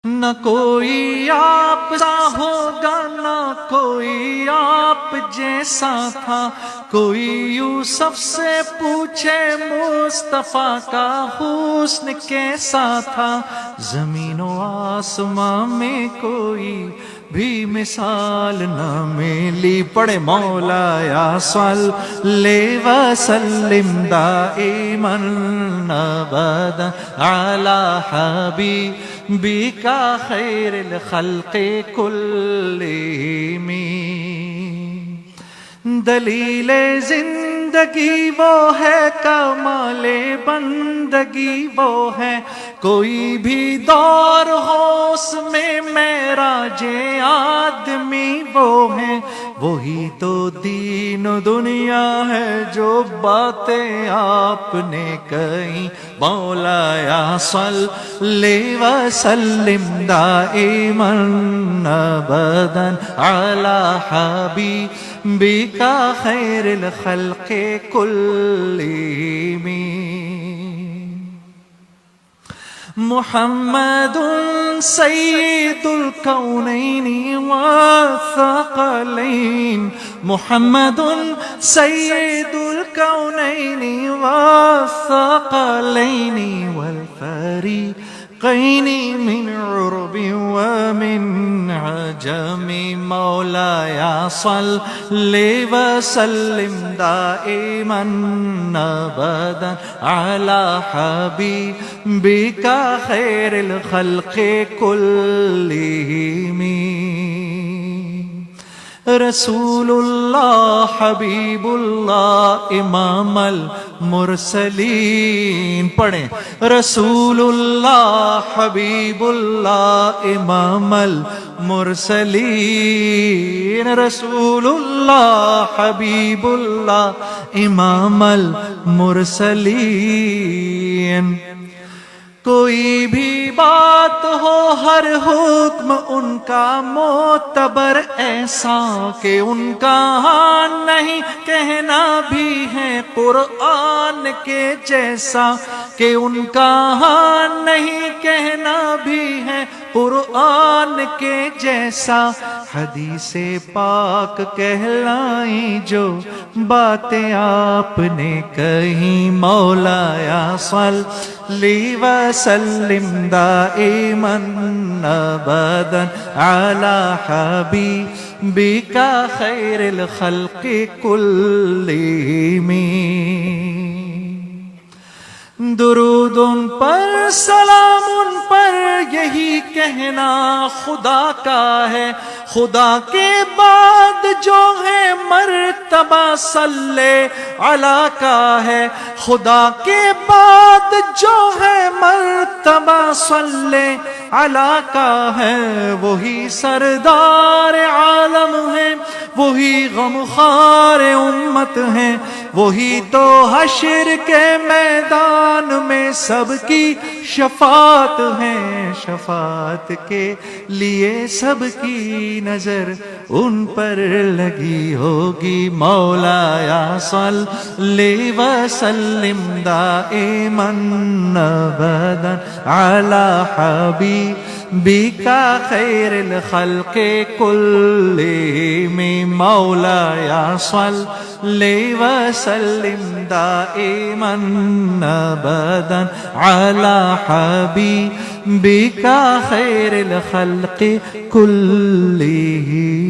نہ کوئی آپ سا ہوگا نہ کوئی آپ جیسا تھا، کوئی یوسف سے پوچھے مصطفیٰ کا حسن کیسا تھا، زمین و آسمان میں کوئی بھی مثال نہ ملی۔ پڑھے مولایا صلی وسلم دائما ابدا علی حبیبک خیر الخلق کلہم۔ دلیل زندگی وہ ہے، کمال بندگی وہ ہے، کوئی بھی دور ہو اس میں معراج آدمی وہ ہے، وہی تو دین و دنیا ہے جو باتیں آپ نے کہیں۔ مولایا صلی وسلم دائما ابدا علی حبیبک خیر الخلق کلہم۔ محمد سید الکونین والثقلین، محمد سید الکونین والثقلین والفریقین من عرب ومن عجم۔ مولایا صلی وسلم دائما ابدا علی حبیبک خیر الخلق کلہم۔ رسول اللہ حبیب اللہ امام المرسلین، پڑھیں رسول اللہ حبیب اللہ امام المرسلین، رسول اللہ حبیب اللہ امام المرسلین۔ کوئی بھی بات ہو ہر حکم ان کا معتبر ایسا کہ ان کا ہاں نہیں کہنا بھی ہے قرآن کے جیسا، کہ ان کا ہاں نہیں کہنا بھی ہے قرآن کے جیسا۔ حدیث پاک کہلائیں جو باتیں آپ نے کہیں۔ مولایا صلی وسلم دائما ابدا علی حبیبک خیر الخلق کلہم۔ درود ان پر سلام ان پر یہی کہنا خدا کا ہے، خدا کے بعد جو ہے مرتبہ صلی علی کا ہے، خدا کے بعد جو ہے مرتبہ صلی علی کا ہے، وہی سردار عالم ہے، وہی غمخوار امت ہے، وہی تو حشر کے میدان میں سب کی شفاعت ہے، شفاعت کے لیے سب کی نظر ان پر لگی ہوگی۔ مولایا صلی وسلم دائما ابدا علی حبیبک خیر الخلق کلہم۔ مولایا صلی وسلم دائما ابدا علی حبیبک خیر الخلق کلہم۔